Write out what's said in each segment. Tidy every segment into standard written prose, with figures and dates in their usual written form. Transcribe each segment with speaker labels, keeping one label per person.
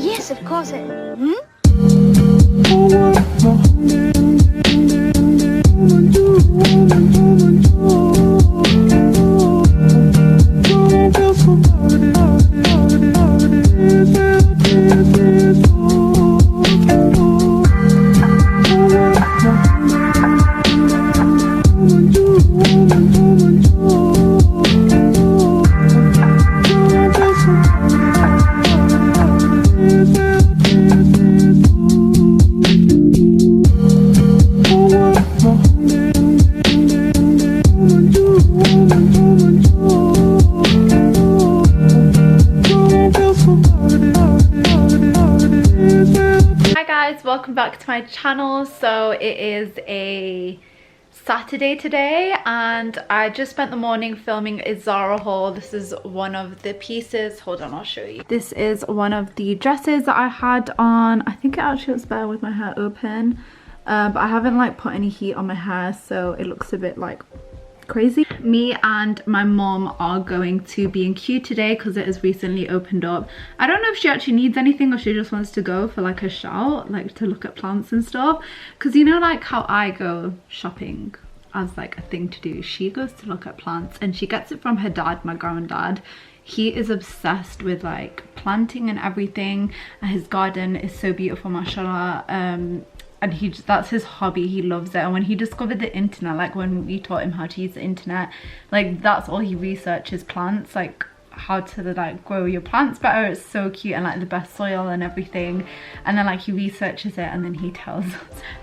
Speaker 1: yes, of course.
Speaker 2: Welcome back to my channel. So it is a Saturday today and I just spent the morning filming a Zara haul. This is one of the pieces, hold on, I'll show you. This is one of the dresses that I had on. I think it actually looks better with my hair open, but I haven't like put any heat on my hair, so it looks a bit like crazy. Me and my mom are going to B&Q today because it has recently opened up. I don't know if she actually needs anything or she just wants to go for like a shout, like to look at plants and stuff, because you know like how I go shopping as like a thing to do, she goes to look at plants and she gets it from her dad, my granddad. He is obsessed with like planting and everything, and his garden is so beautiful, mashallah. And that's his hobby, he loves it. And when he discovered the internet, like when we taught him how to use the internet, like that's all he researches, plants, like how to like grow your plants better. It's so cute, and like the best soil and everything, and then like he researches it and then he tells us.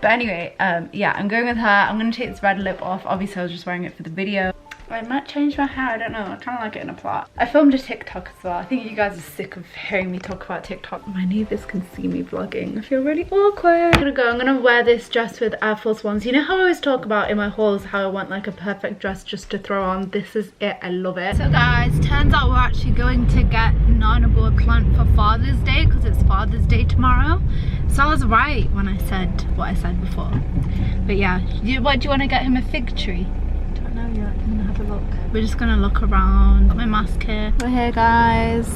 Speaker 2: But anyway, yeah, I'm going with her. I'm gonna take this red lip off. Obviously I was just wearing it for the video. I might change my hair, I don't know, I kind of like it in a plait. I filmed a TikTok as well. I think you guys are sick of hearing me talk about TikTok. My neighbours can see me vlogging. I feel really awkward. I'm gonna wear this dress with Air Force Ones. You know how I always talk about in my hauls how I want like a perfect dress just to throw on? This is it, I love it. So guys, turns out we're actually going to get Nana a plant for Father's Day because it's Father's Day tomorrow. So I was right when I said what I said before. But yeah, what do you want to get him, a fig tree? No, you're not gonna have a look. We're just gonna look around. Got my mask here. We're here, guys.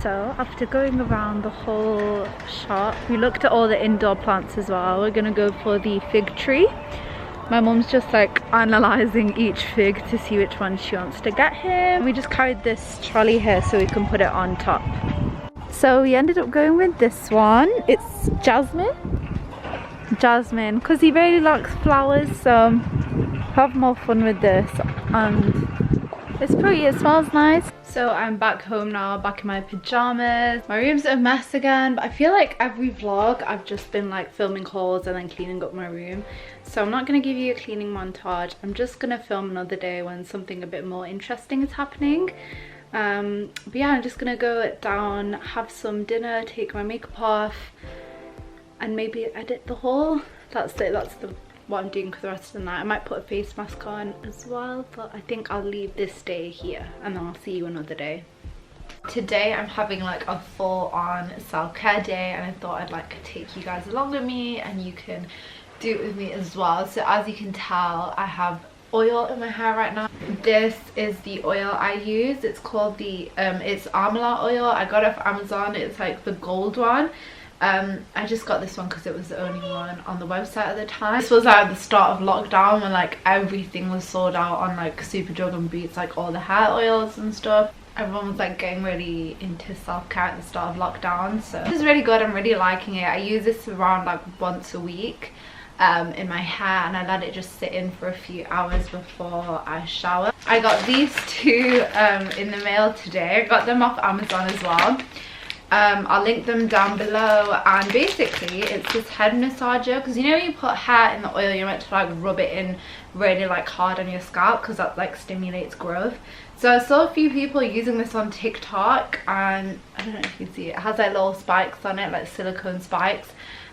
Speaker 2: So after going around the whole shop, we looked at all the indoor plants as well. We're gonna go for the fig tree. My mum's just like analysing each fig to see which one she wants to get him. We just carried this trolley here so we can put it on top. So we ended up going with this one. It's Jasmine, because he really likes flowers, so have more fun with this, and it's pretty, it smells nice. So I'm back home now, back in my pajamas. My room's a mess again, but I feel like every vlog I've just been like filming hauls and then cleaning up my room, so I'm not going to give you a cleaning montage. I'm just going to film another day when something a bit more interesting is happening. But yeah, I'm just going to go down, have some dinner, take my makeup off, and maybe edit the haul. That's it, that's what I'm doing for the rest of the night. I might put a face mask on as well, but I think I'll leave this day here and then I'll see you another day. Today I'm having like a full-on self-care day, and I thought I'd like take you guys along with me and you can do it with me as well. So as you can tell, I have oil in my hair right now. This is the oil I use. It's called the it's Amla oil. I got it off Amazon. It's like the gold one. I just got this one because it was the only one on the website at the time. This was at the start of lockdown when like everything was sold out on like Superdrug and Boots, like all the hair oils and stuff. Everyone was like getting really into self-care at the start of lockdown, so this is really good. I'm really liking it. I use this around like once a week in my hair, and I let it just sit in for a few hours before I shower. I got these two in the mail today. I got them off Amazon as well. I'll link them down below, and basically it's this head massager, because you know you put hair in the oil, you're meant to like rub it in really like hard on your scalp because that like stimulates growth. So I saw a few people using this on TikTok, and I don't know if you can see it, it has like little spikes on it, like silicone spikes,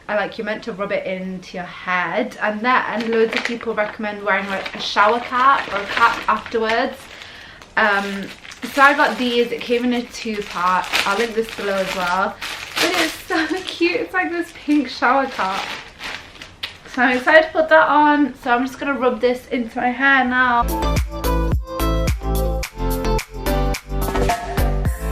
Speaker 2: and like you're meant to rub it into your head, and then loads of people recommend wearing like a shower cap or a cap afterwards. So I got these. It came in a 2-pack. I'll link this below as well. But it's so cute. It's like this pink shower cap. So I'm excited to put that on. So I'm just going to rub this into my hair now.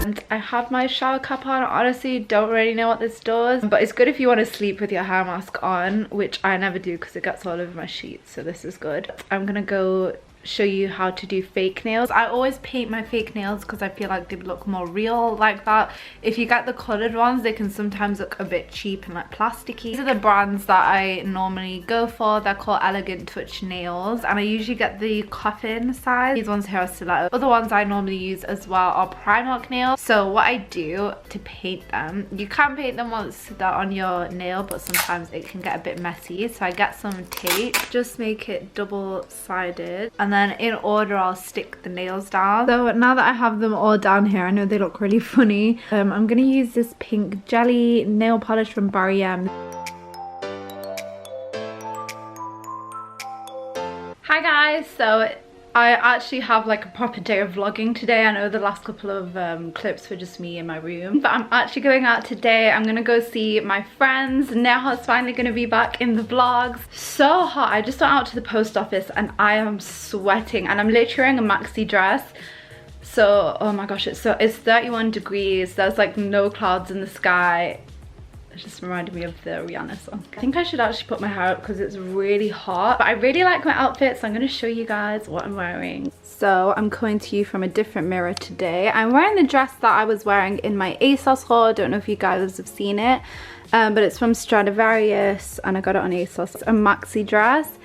Speaker 2: And I have my shower cap on. Honestly, don't really know what this does, but it's good if you want to sleep with your hair mask on, which I never do because it gets all over my sheets, so this is good. I'm gonna go show you how to do fake nails. I always paint my fake nails because I feel like they look more real like that. If you get the colored ones, they can sometimes look a bit cheap and like plasticky. These are the brands that I normally go for. They're called Elegant Touch Nails, and I usually get the coffin size. These ones here are stiletto. Other ones I normally use as well are Primark nails. So what I do to paint them, you can paint them once they're on your nail, but sometimes it can get a bit messy. So I get some tape, just make it double-sided, and then in order I'll stick the nails down. So now that I have them all down here, I know they look really funny. I'm gonna use this pink jelly nail polish from Barry M. Hi guys, so I actually have like a proper day of vlogging today. I know the last couple of clips were just me in my room, but I'm actually going out today. I'm gonna go see my friends. Neha's finally gonna be back in the vlogs. So hot. I just went out to the post office and I am sweating, and I'm literally wearing a maxi dress. So, oh my gosh, it's 31 degrees. There's like no clouds in the sky. It just reminded me of the Rihanna song. I think I should actually put my hair up because it's really hot. But I really like my outfit, so I'm going to show you guys what I'm wearing. So I'm coming to you from a different mirror today. I'm wearing the dress that I was wearing in my ASOS haul. I don't know if you guys have seen it. But it's from Stradivarius and I got it on ASOS. It's a maxi dress.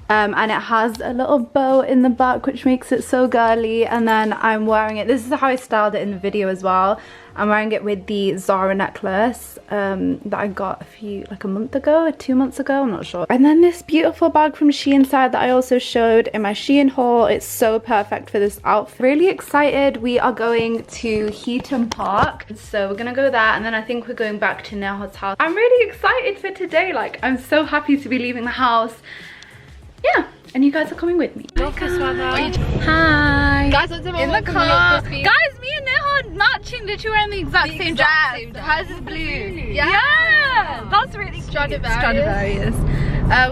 Speaker 2: And it has a little bow in the back, which makes it so girly. And then I'm wearing it, this is how I styled it in the video as well. I'm wearing it with the Zara necklace that I got like a month ago or 2 months ago, I'm not sure. And then this beautiful bag from Shein side that I also showed in my Shein haul. It's so perfect for this outfit. Really excited. We are going to Heaton Park, so we're gonna go there, and then I think we're going back to Neha's house. I'm really excited for today. Like, I'm so happy to be leaving the house. Yeah, and you guys are coming with me. Hi.
Speaker 1: Guys, what's in
Speaker 2: the car? Guys, me and Neha are matching, literally wearing the exact same dress. Hers is blue. Yeah, that's really cute. Stradivarius.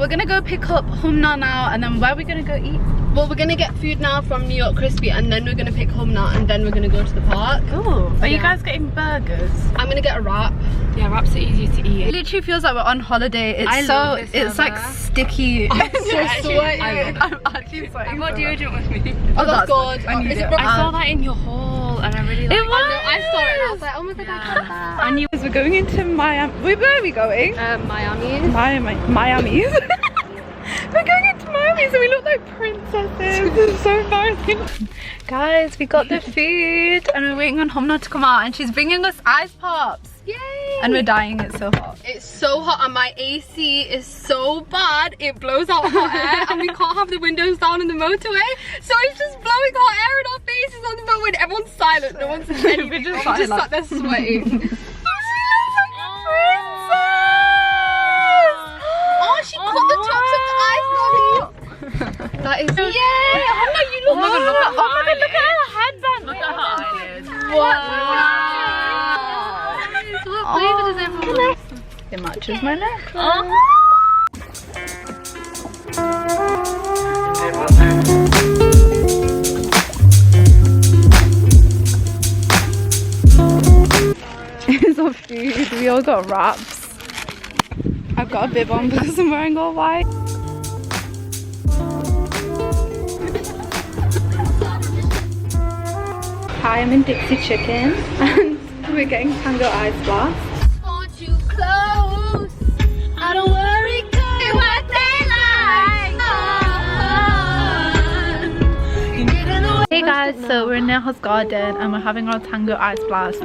Speaker 2: We're gonna go pick up Humna now, and then where are we gonna go eat?
Speaker 1: Well, we're gonna get food now from New York Crispy, and then we're gonna pick Humna, and then we're gonna go to the park.
Speaker 2: Oh, are you guys getting burgers?
Speaker 1: I'm gonna get a wrap.
Speaker 2: Yeah, wraps are easy to eat. It literally feels like we're on holiday. It's like sticky.
Speaker 1: I'm so sweaty.
Speaker 2: I'm actually sweating.
Speaker 3: I've got deodorant with me.
Speaker 1: Oh, that's good.
Speaker 3: I saw that in your haul and I really liked it.
Speaker 1: I saw it and I was like, oh my god, I got that.
Speaker 2: And we're going into Miami. Where are we going?
Speaker 1: Miami.
Speaker 2: Miami's. We're going into Miami, so we look like princesses. This is so embarrassing. Guys, we got the food and we're waiting on Humna to come out, and she's bringing us ice pops.
Speaker 1: Yay!
Speaker 2: And we're dying, it's so hot.
Speaker 1: It's so hot and my AC is so bad, it blows out hot air and we can't have the windows down in the motorway, so it's just blowing hot air in our faces on the motorway. Everyone's silent, no one's saying anything.
Speaker 2: We're just
Speaker 1: sat there sweating.
Speaker 2: She looks like a princess!
Speaker 1: Oh, she cut the tops of the ice cream. That is yay! Humna, you look
Speaker 2: Look at her headband.
Speaker 3: Look at her eyelids.
Speaker 1: What flavor does everyone like?
Speaker 2: It matches my necklace. It's our food. We all got wraps. I've got a bib on because I'm wearing all white. Hi, I'm in Dixie Chicken and we're getting Tango Ice Blast.
Speaker 1: Want you close, I don't worry, cause what they like.
Speaker 2: Hey guys, so we're in Neha's garden and we're having our Tango Ice Blast.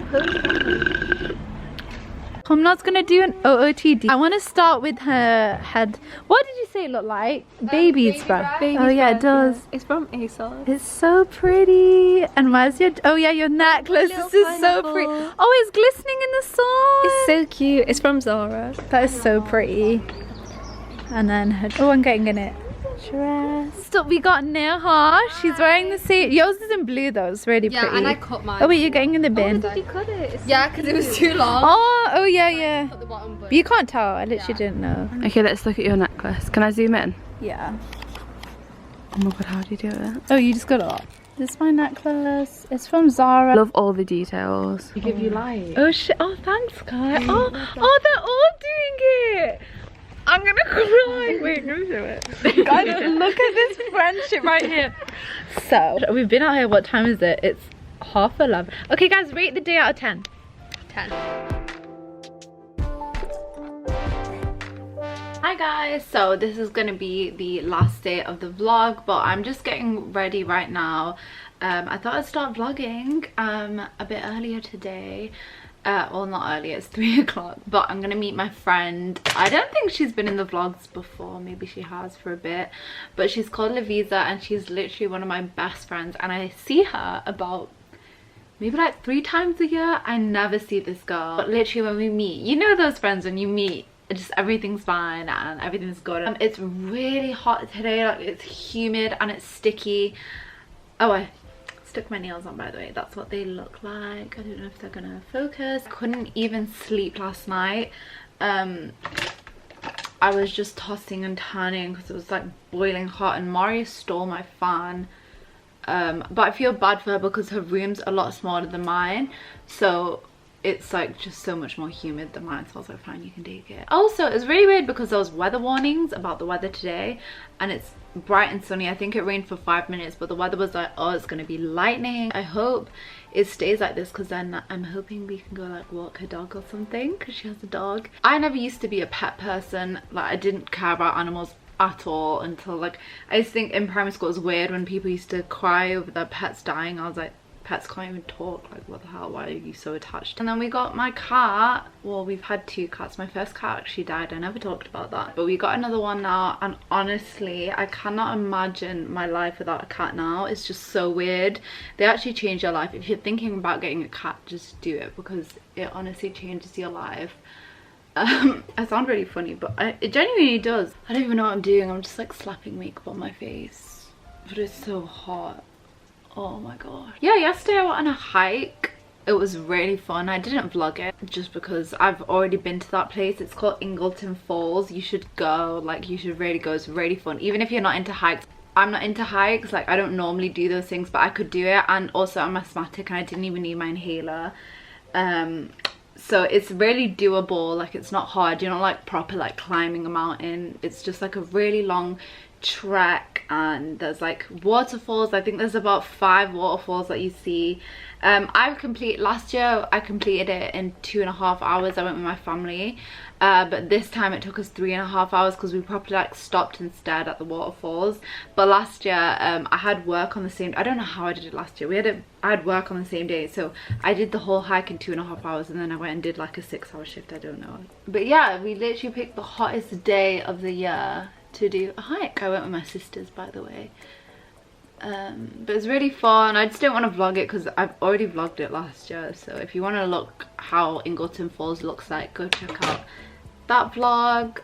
Speaker 2: Humna's gonna do an OOTD. I want to start with her head. What did you say it looked like? Baby's breath. Oh yeah, it does.
Speaker 3: It's from ASOS.
Speaker 2: It's so pretty. And where's your, oh yeah, your necklace. This is so pretty. Oh, it's glistening in the sun.
Speaker 3: It's so cute. It's from Zara.
Speaker 2: That is so pretty. And then her, oh, I'm getting in it. Dress. Stop, we got Neha. She's wearing the same. Yours is in blue though. It's really pretty.
Speaker 1: Yeah, and I cut mine.
Speaker 2: Oh wait, you're getting in the bin.
Speaker 3: Did you cut it?
Speaker 1: Yeah, because it was too long.
Speaker 2: Oh yeah, yeah.
Speaker 1: Cut the bottom, but
Speaker 2: You can't tell. I literally didn't know.
Speaker 3: Okay, let's look at your necklace. Can I zoom in?
Speaker 2: Yeah.
Speaker 3: Oh my god, how do you do it?
Speaker 2: Oh, you just got it up. This is my necklace. It's from Zara.
Speaker 3: Love all the details.
Speaker 1: They give you light.
Speaker 2: Oh shit! Oh thanks, Kai. Oh, they're all doing it. I'm gonna cry. Wait, let me show it. Guys, look at this friendship right here. So we've been out here. What time is it? It's 11:30. Okay, guys, rate the day out of 10. 10. Hi guys, so this is gonna be the last day of the vlog, but I'm just getting ready right now. I thought I'd start vlogging a bit earlier today. Well, not earlier, it's 3 o'clock, but I'm gonna meet my friend. I don't think she's been in the vlogs before, maybe she has for a bit, but she's called Lavisa and she's literally one of my best friends, and I see her about maybe like 3 times a year. I never see this girl, but literally when we meet, you know those friends when you meet, just everything's fine and everything's good. It's really hot today, like it's humid and it's sticky. Oh, I stuck my nails on, by the way. That's what they look like. I don't know if they're gonna focus. Couldn't even sleep last night. I was just tossing and turning because it was like boiling hot, and Maria stole my fan. But I feel bad for her because her room's a lot smaller than mine, so it's like just so much more humid than mine, so I was like, fine, you can take it. Also, it's really weird because there was weather warnings about the weather today and it's bright and sunny. I think it rained for 5 minutes, but the weather was like, oh, it's gonna be lightning. I hope it stays like this because then I'm hoping we can go like walk her dog or something because she has a dog. I never used to be a pet person. Like, I didn't care about animals at all until like, I used to think in primary school it was weird when people used to cry over their pets dying. I was like, pets can't even talk, like what the hell, why are you so attached? And then we got my cat. Well, we've had 2 cats. My first cat actually died. I never talked about that, but we got another one now, and honestly I cannot imagine my life without a cat now. It's just so weird. They actually change your life. If you're thinking about getting a cat, just do it because it honestly changes your life. I sound really funny, but it genuinely does. I don't even know what I'm doing. I'm just like slapping makeup on my face, but it's so hot. Oh my god. Yeah, yesterday I went on a hike. It was really fun. I didn't vlog it just because I've already been to that place. It's called Ingleton Falls. You should go, like you should really go. It's really fun, even if you're not into hikes. I'm not into hikes, like I don't normally do those things, but I could do it. And also I'm asthmatic and I didn't even need my inhaler. So it's really doable. Like, it's not hard. You're not like proper like climbing a mountain. It's just like a really long trek, and there's like waterfalls. I think there's about 5 waterfalls that you see. Last year I completed it in 2.5 hours. I went with my family, but this time it took us 3.5 hours because we probably like stopped and stared at the waterfalls. But last year I had work on the same, I don't know how I did it last year. I had work on the same day, so I did the whole hike in 2.5 hours, and then I went and did like a 6-hour shift. I don't know, but yeah, we literally picked the hottest day of the year to do a hike. I went with my sisters, by the way. But it's really fun. I just didn't want to vlog it because I've already vlogged it last year. So if you want to look how Ingleton Falls looks like, go check out that vlog.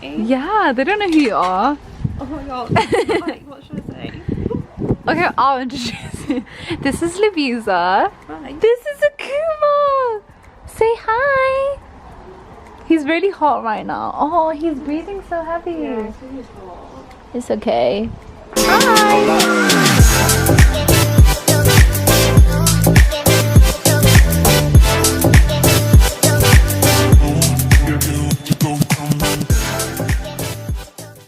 Speaker 2: Yeah, they don't know who you are.
Speaker 3: Oh my god. Like, what should I say?
Speaker 2: Okay, I'll introduce you. This is Lavisa.
Speaker 3: Hi.
Speaker 2: This is Akuma. Say hi. He's really hot right now. Oh, he's breathing so heavy.
Speaker 3: Yeah, it's really hot.
Speaker 2: It's okay. Hi.